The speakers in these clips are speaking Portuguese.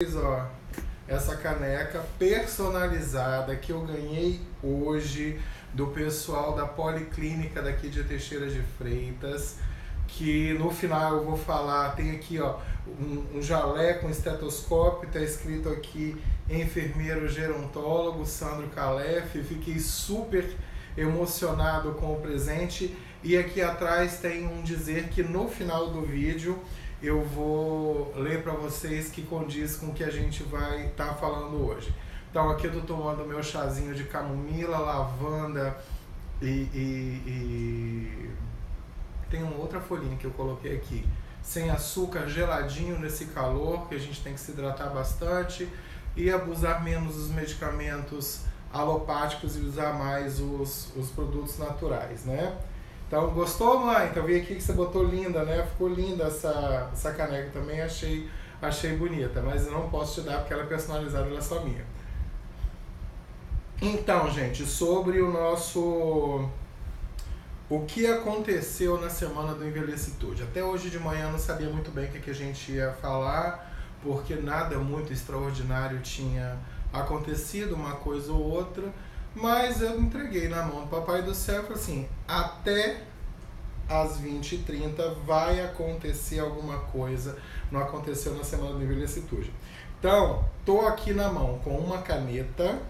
Ó, essa caneca personalizada que eu ganhei hoje do pessoal da Policlínica daqui de Teixeira de Freitas, que no final eu vou falar, tem aqui ó, um jaleco, um estetoscópio, tá escrito aqui enfermeiro gerontólogo Sandro Calef. Fiquei super emocionado com o presente, e aqui atrás tem um dizer que no final do vídeo eu vou ler para vocês, que condiz com o que a gente vai estar falando hoje. Então aqui eu estou tomando meu chazinho de camomila, lavanda e tem uma outra folhinha que eu coloquei aqui, sem açúcar, geladinho nesse calor, que a gente tem que se hidratar bastante e abusar menos dos medicamentos alopáticos e usar mais os produtos naturais, né? Então, gostou, mãe? Então, vi aqui que você botou linda, né? Ficou linda essa caneca também, achei bonita, mas eu não posso te dar porque ela é personalizada, ela é só minha. Então, gente, sobre o que aconteceu na semana do Envelhecitude. Até hoje de manhã eu não sabia muito bem o que a gente ia falar, porque nada muito extraordinário tinha acontecido, uma coisa ou outra, mas eu entreguei na mão do Papai do Céu e falei assim, até às 20h30 vai acontecer alguma coisa. Não aconteceu na semana do Envelhecitude. Então, estou aqui na mão com uma caneta,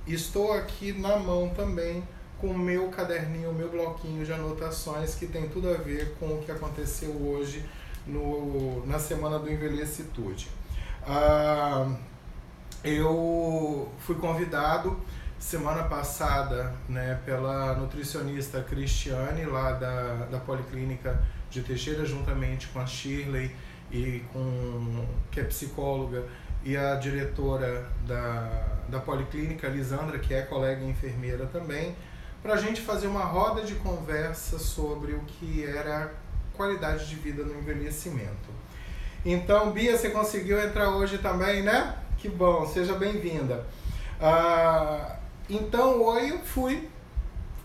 estou aqui na mão também com o meu caderninho, o meu bloquinho de anotações, que tem tudo a ver com o que aconteceu hoje na semana do Envelhecitude. Eu fui convidado semana passada, né, pela nutricionista Cristiane, lá da Policlínica de Teixeira, juntamente com a Shirley, que é psicóloga, e a diretora da Policlínica, Lisandra, que é colega enfermeira também, para a gente fazer uma roda de conversa sobre o que era qualidade de vida no envelhecimento. Então, Bia, você conseguiu entrar hoje também, né? Que bom, seja bem-vinda. Então, hoje eu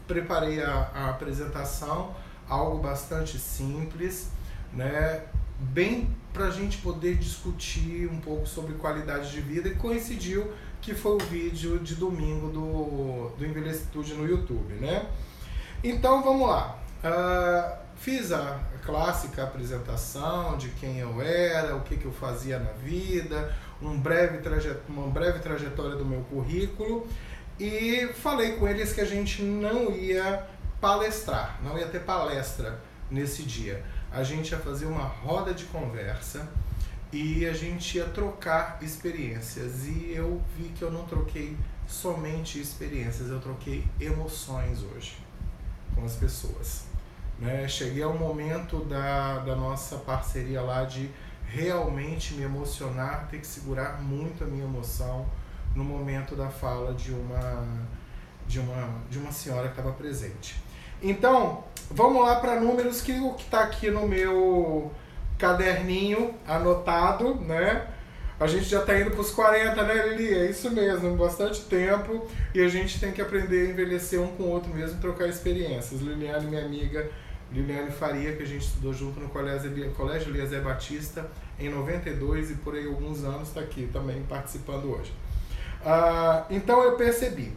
preparei a apresentação, algo bastante simples, né? Bem para a gente poder discutir um pouco sobre qualidade de vida, e coincidiu que foi o vídeo de domingo do Envelhecitude no YouTube, né? Então, vamos lá. Fiz a clássica apresentação de quem eu era, o que eu fazia na vida, uma breve trajetória do meu currículo, e falei com eles que a gente não ia palestrar, não ia ter palestra nesse dia. A gente ia fazer uma roda de conversa e a gente ia trocar experiências. E eu vi que eu não troquei somente experiências, eu troquei emoções hoje com as pessoas, né? Cheguei ao momento da nossa parceria lá de realmente me emocionar, ter que segurar muito a minha emoção no momento da fala de uma senhora que estava presente. Então, vamos lá para números, que o que está aqui no meu caderninho anotado, né? A gente já está indo para os 40, né, Lili? É isso mesmo, bastante tempo, e a gente tem que aprender a envelhecer um com o outro mesmo, trocar experiências. Liliane, minha amiga, Liliane Faria, que a gente estudou junto no Colégio Eliezer Batista em 92, e por aí alguns anos está aqui também participando hoje. Então eu percebi.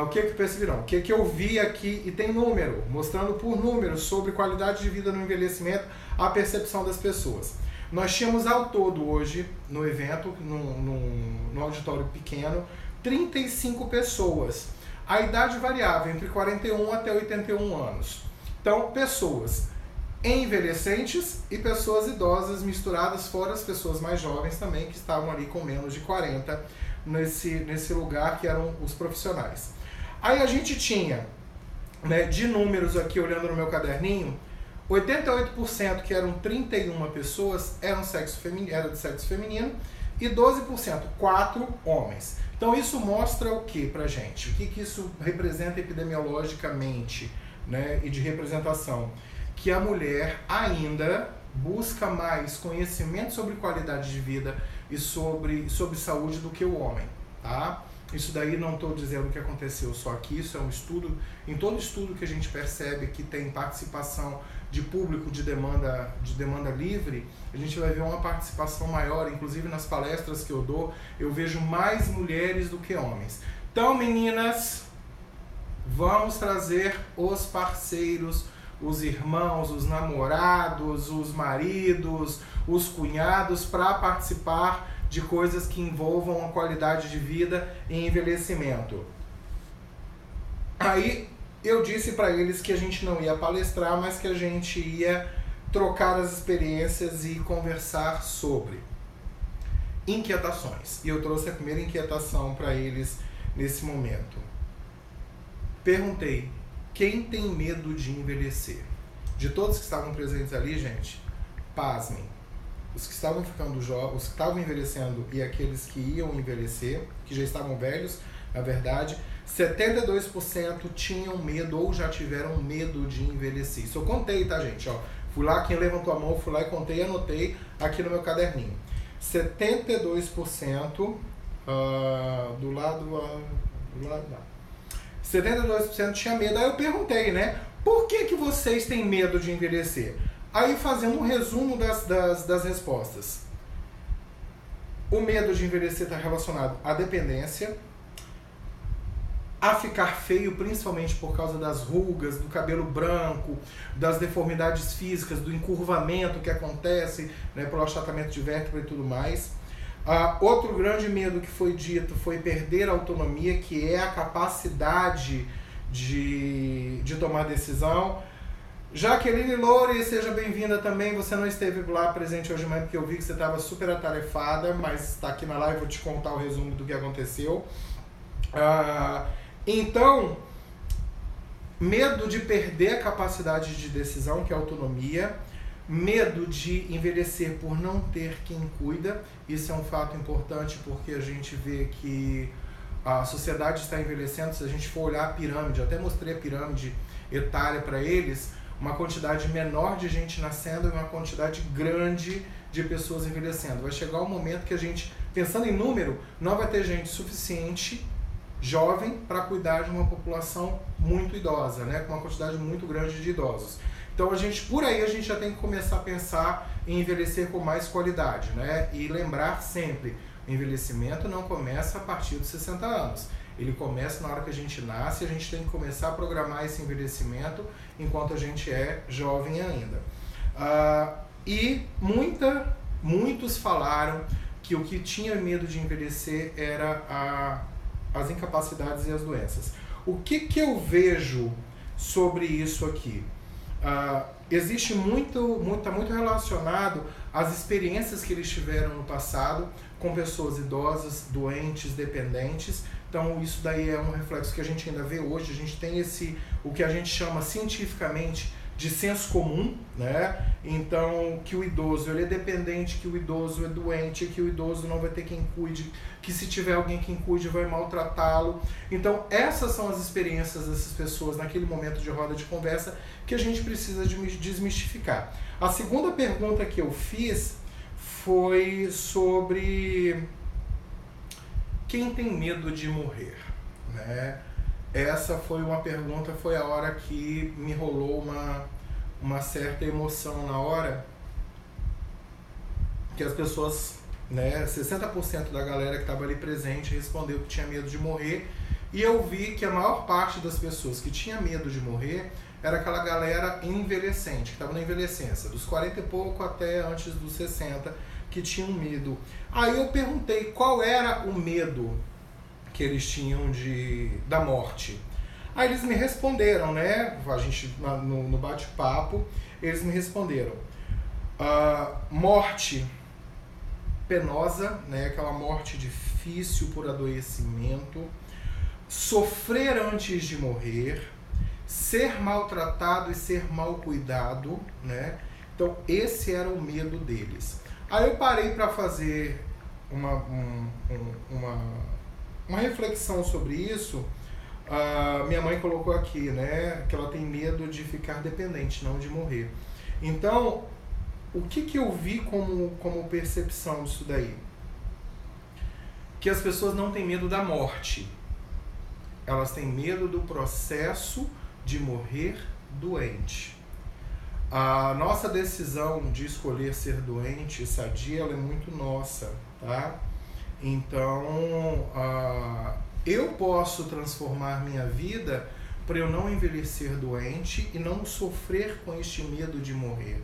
O que eu percebi não? O que eu vi aqui, e tem número, mostrando por números sobre qualidade de vida no envelhecimento, a percepção das pessoas. Nós tínhamos ao todo hoje, no evento, no auditório pequeno, 35 pessoas. A idade variava entre 41 até 81 anos. Então, pessoas envelhecentes e pessoas idosas misturadas, fora as pessoas mais jovens também, que estavam ali com menos de 40 nesse lugar, que eram os profissionais. Aí a gente tinha, né, de números aqui, olhando no meu caderninho, 88%, que eram 31 pessoas, era de sexo feminino, e 12%, 4 homens. Então isso mostra o que pra gente? O que isso representa epidemiologicamente, né, e de representação? Que a mulher ainda busca mais conhecimento sobre qualidade de vida e sobre saúde do que o homem, tá? Isso daí não estou dizendo que aconteceu só aqui, isso é um estudo, em todo estudo que a gente percebe que tem participação de público de demanda livre, a gente vai ver uma participação maior, inclusive nas palestras que eu dou, eu vejo mais mulheres do que homens. Então, meninas, vamos trazer os parceiros, os irmãos, os namorados, os maridos, os cunhados para participar de coisas que envolvam a qualidade de vida e envelhecimento. Aí eu disse para eles que a gente não ia palestrar, mas que a gente ia trocar as experiências e conversar sobre inquietações. E eu trouxe a primeira inquietação para eles nesse momento. Perguntei: quem tem medo de envelhecer? De todos que estavam presentes ali, gente, pasmem. Os que estavam ficando jovens, os que estavam envelhecendo e aqueles que iam envelhecer, que já estavam velhos, na verdade, 72% tinham medo ou já tiveram medo de envelhecer. Isso eu contei, tá, gente? Ó, fui lá, quem levantou a mão, fui lá e contei e anotei aqui no meu caderninho. 72% do lado 72% tinha medo. Aí eu perguntei, né? Por que vocês têm medo de envelhecer? Aí, fazendo um resumo das respostas. O medo de envelhecer está relacionado à dependência, a ficar feio, principalmente por causa das rugas, do cabelo branco, das deformidades físicas, do encurvamento que acontece, né, pelo achatamento de vértebra e tudo mais. Outro grande medo que foi dito foi perder a autonomia, que é a capacidade de tomar decisão. Jaqueline Loure, seja bem-vinda também. Você não esteve lá presente hoje, mas porque eu vi que você estava super atarefada, mas está aqui na live, vou te contar o resumo do que aconteceu. Então, medo de perder a capacidade de decisão, que é a autonomia, medo de envelhecer por não ter quem cuida. Isso é um fato importante porque a gente vê que a sociedade está envelhecendo. Se a gente for olhar a pirâmide, até mostrei a pirâmide etária para eles, uma quantidade menor de gente nascendo e uma quantidade grande de pessoas envelhecendo. Vai chegar um momento que a gente, pensando em número, não vai ter gente suficiente jovem para cuidar de uma população muito idosa, né, com uma quantidade muito grande de idosos. Então por aí a gente já tem que começar a pensar em envelhecer com mais qualidade, né, e lembrar sempre, o envelhecimento não começa a partir dos 60 anos. Ele começa na hora que a gente nasce, a gente tem que começar a programar esse envelhecimento enquanto a gente é jovem ainda. E muitos falaram que o que tinha medo de envelhecer era as incapacidades e as doenças. O que eu vejo sobre isso aqui? Existe tá muito relacionado às experiências que eles tiveram no passado com pessoas idosas, doentes, dependentes. Então isso daí é um reflexo que a gente ainda vê hoje. A gente tem o que a gente chama cientificamente de senso comum, né? Então, que o idoso ele é dependente, que o idoso é doente, que o idoso não vai ter quem cuide, que se tiver alguém quem cuide vai maltratá-lo. Então, essas são as experiências dessas pessoas naquele momento de roda de conversa que a gente precisa desmistificar. A segunda pergunta que eu fiz foi sobre quem tem medo de morrer, né? Essa foi uma pergunta, foi a hora que me rolou uma certa emoção na hora, que as pessoas, né, 60% da galera que estava ali presente respondeu que tinha medo de morrer, e eu vi que a maior parte das pessoas que tinha medo de morrer era aquela galera envelhecente, que estava na envelhecência, dos 40 e pouco até antes dos 60, que tinham medo. Aí eu perguntei qual era o medo que eles tinham da morte. Aí eles me responderam, né? A gente, no bate-papo, eles me responderam. Morte penosa, né? Aquela morte difícil por adoecimento, sofrer antes de morrer, ser maltratado e ser mal cuidado, né? Então esse era o medo deles. Aí eu parei para fazer uma reflexão sobre isso. Minha mãe colocou aqui, né, que ela tem medo de ficar dependente, não de morrer. Então, o que eu vi como percepção disso daí? Que as pessoas não têm medo da morte. Elas têm medo do processo de morrer doente. A nossa decisão de escolher ser doente e sadia, ela é muito nossa, tá? Então, eu posso transformar minha vida para eu não envelhecer doente e não sofrer com este medo de morrer.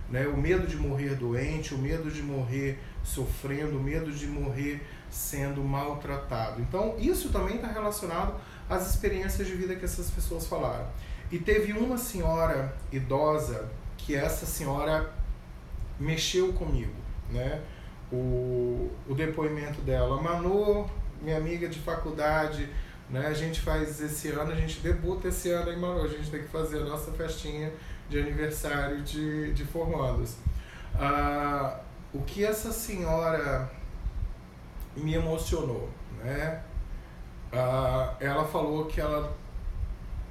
Né? O medo de morrer doente, o medo de morrer sofrendo, o medo de morrer sendo maltratado. Então, isso também está relacionado às experiências de vida que essas pessoas falaram. E teve uma senhora idosa que essa senhora mexeu comigo, né? O depoimento dela. Manu, minha amiga de faculdade, né? A gente faz esse ano, a gente debuta esse ano em Manu, a gente tem que fazer a nossa festinha de aniversário de formandos. O que essa senhora me emocionou, né? Ela falou que ela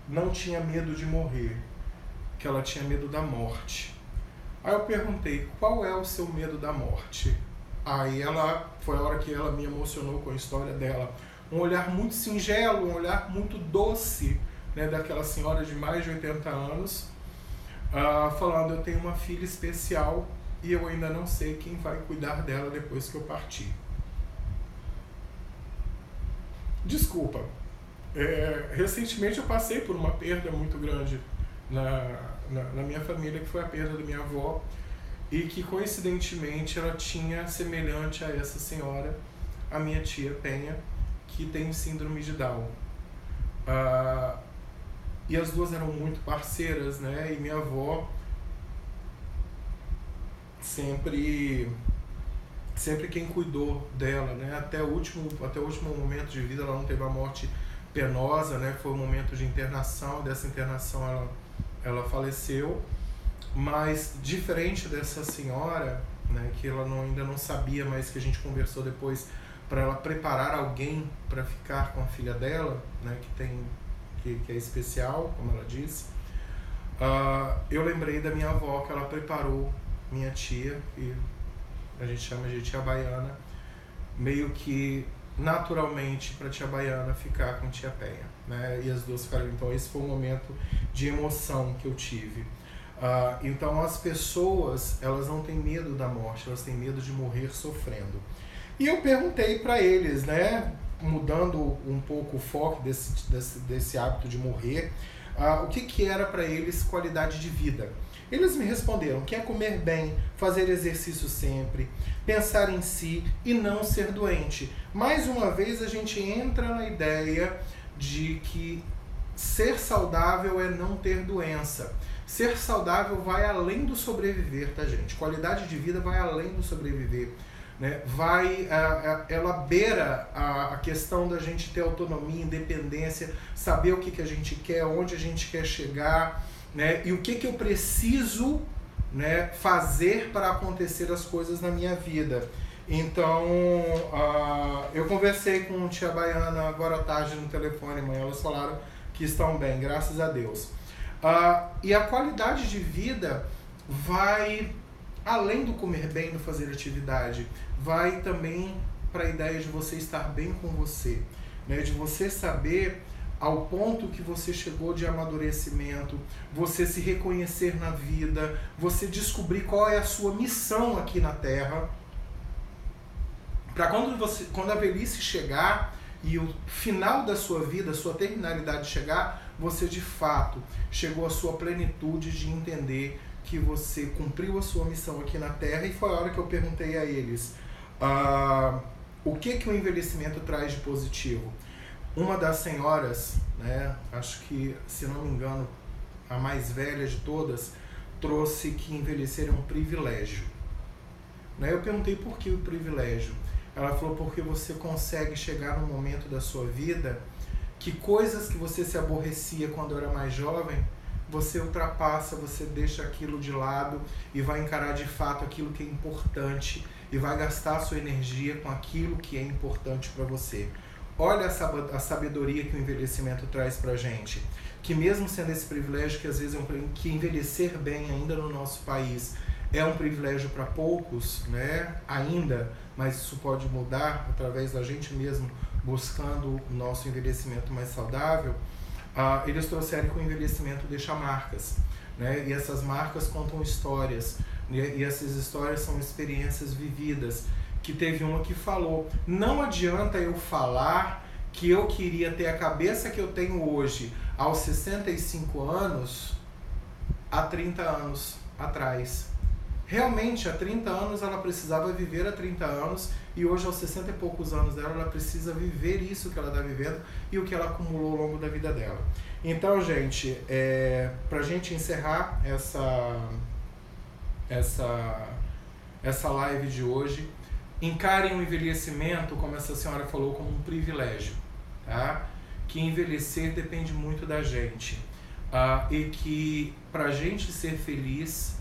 não tinha medo de morrer, que ela tinha medo da morte. Aí eu perguntei, qual é o seu medo da morte? Aí foi a hora que ela me emocionou com a história dela. Um olhar muito singelo, um olhar muito doce, né, daquela senhora de mais de 80 anos, falando, eu tenho uma filha especial e eu ainda não sei quem vai cuidar dela depois que eu partir. Desculpa. Recentemente eu passei por uma perda muito grande na minha família, que foi a perda da minha avó, e que coincidentemente ela tinha, semelhante a essa senhora, a minha tia Penha, que tem síndrome de Down. E as duas eram muito parceiras, né? E minha avó sempre quem cuidou dela, né? Até o último momento de vida ela não teve uma morte penosa, né? Foi um momento de internação, dessa internação ela faleceu, mas diferente dessa senhora, né, que ela ainda não sabia, mas que a gente conversou depois para ela preparar alguém para ficar com a filha dela, né, que é especial, como ela disse, eu lembrei da minha avó, que ela preparou minha tia, que a gente chama de tia Baiana, meio que naturalmente para tia Baiana ficar com tia Penha, né? E as duas ficaram. Então esse foi um momento de emoção que eu tive. Então as pessoas, elas não têm medo da morte, elas têm medo de morrer sofrendo. E eu perguntei para eles, né, mudando um pouco o foco desse hábito de morrer, o que era para eles qualidade de vida. Eles me responderam que é comer bem, fazer exercício sempre, pensar em si e não ser doente. Mais uma vez a gente entra na ideia de que ser saudável é não ter doença. Ser saudável vai além do sobreviver, tá, gente? Qualidade de vida vai além do sobreviver, né? Ela beira a questão da gente ter autonomia, independência, saber o que a gente quer, onde a gente quer chegar, né? E o que eu preciso, né, fazer para acontecer as coisas na minha vida. Então, eu conversei com tia Baiana agora à tarde no telefone, mãe, elas falaram que estão bem, graças a Deus. E a qualidade de vida vai além do comer bem, do fazer atividade, vai também para a ideia de você estar bem com você, né? De você saber ao ponto que você chegou de amadurecimento, você se reconhecer na vida, você descobrir qual é a sua missão aqui na Terra, para quando a velhice chegar e o final da sua vida, a sua terminalidade chegar, você de fato chegou à sua plenitude de entender que você cumpriu a sua missão aqui na Terra. E foi a hora que eu perguntei a eles, o que o envelhecimento traz de positivo? Uma das senhoras, né, acho que, se não me engano, a mais velha de todas, trouxe que envelhecer é um privilégio. Né? Eu perguntei por que o privilégio. Ela falou, porque você consegue chegar num momento da sua vida que coisas que você se aborrecia quando era mais jovem, você ultrapassa, você deixa aquilo de lado e vai encarar de fato aquilo que é importante e vai gastar a sua energia com aquilo que é importante para você. Olha a sabedoria que o envelhecimento traz pra gente, que mesmo sendo esse privilégio, que às vezes que envelhecer bem ainda no nosso país é um privilégio para poucos, né, ainda, mas isso pode mudar através da gente mesmo buscando o nosso envelhecimento mais saudável. Eles trouxeram que o envelhecimento deixa marcas. né? E essas marcas contam histórias, e essas histórias são experiências vividas. Que teve uma que falou, não adianta eu falar que eu queria ter a cabeça que eu tenho hoje aos 65 anos, há 30 anos atrás. Realmente, há 30 anos ela precisava viver há 30 anos e hoje aos 60 e poucos anos dela, ela precisa viver isso que ela está vivendo e o que ela acumulou ao longo da vida dela. Então, gente, pra gente encerrar essa live de hoje, encarem o envelhecimento, como essa senhora falou, como um privilégio, tá? Que envelhecer depende muito da gente. E que pra gente ser feliz,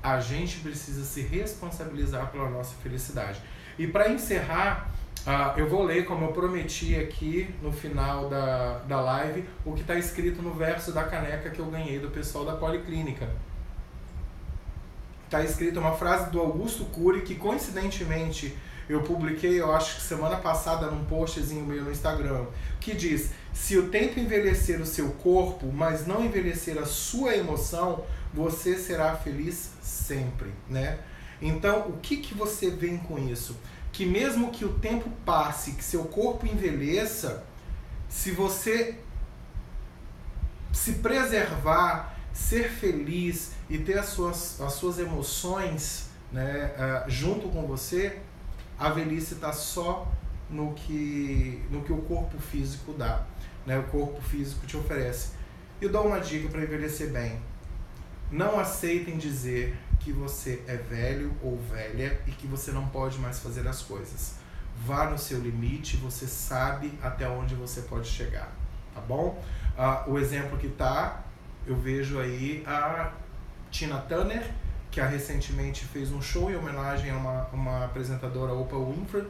a gente precisa se responsabilizar pela nossa felicidade. E para encerrar, eu vou ler, como eu prometi aqui no final da live, o que está escrito no verso da caneca que eu ganhei do pessoal da Policlínica. Está escrito uma frase do Augusto Cury, que coincidentemente eu publiquei, eu acho que semana passada, num postzinho meu no Instagram, que diz: se eu tento envelhecer o seu corpo, mas não envelhecer a sua emoção, você será feliz sempre, né? Então, o que você vem com isso? Que mesmo que o tempo passe, que seu corpo envelheça, se você se preservar, ser feliz e ter as suas emoções, né, junto com você, a velhice está só no que o corpo físico dá, né? O corpo físico te oferece. Eu dou uma dica para envelhecer bem. Não aceitem dizer que você é velho ou velha e que você não pode mais fazer as coisas. Vá no seu limite, você sabe até onde você pode chegar, tá bom? O exemplo que eu vejo aí a Tina Turner, que recentemente fez um show em homenagem a uma apresentadora, Oprah Winfrey,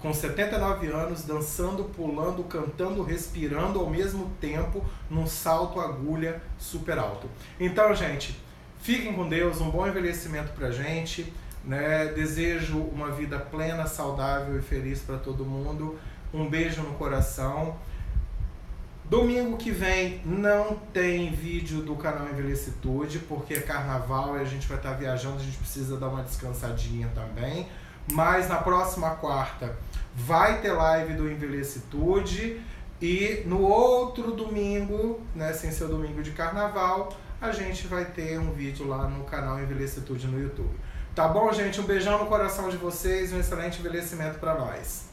com 79 anos, dançando, pulando, cantando, respirando ao mesmo tempo, num salto agulha super alto. Então, gente, fiquem com Deus, um bom envelhecimento pra gente, né? Desejo uma vida plena, saudável e feliz para todo mundo. Um beijo no coração. Domingo que vem não tem vídeo do canal Envelhecitude, porque é carnaval e a gente vai estar viajando, a gente precisa dar uma descansadinha também. Mas na próxima quarta vai ter live do Envelhecitude e no outro domingo, né, sem ser o domingo de carnaval, a gente vai ter um vídeo lá no canal Envelhecitude no YouTube. Tá bom, gente? Um beijão no coração de vocês e um excelente envelhecimento para nós.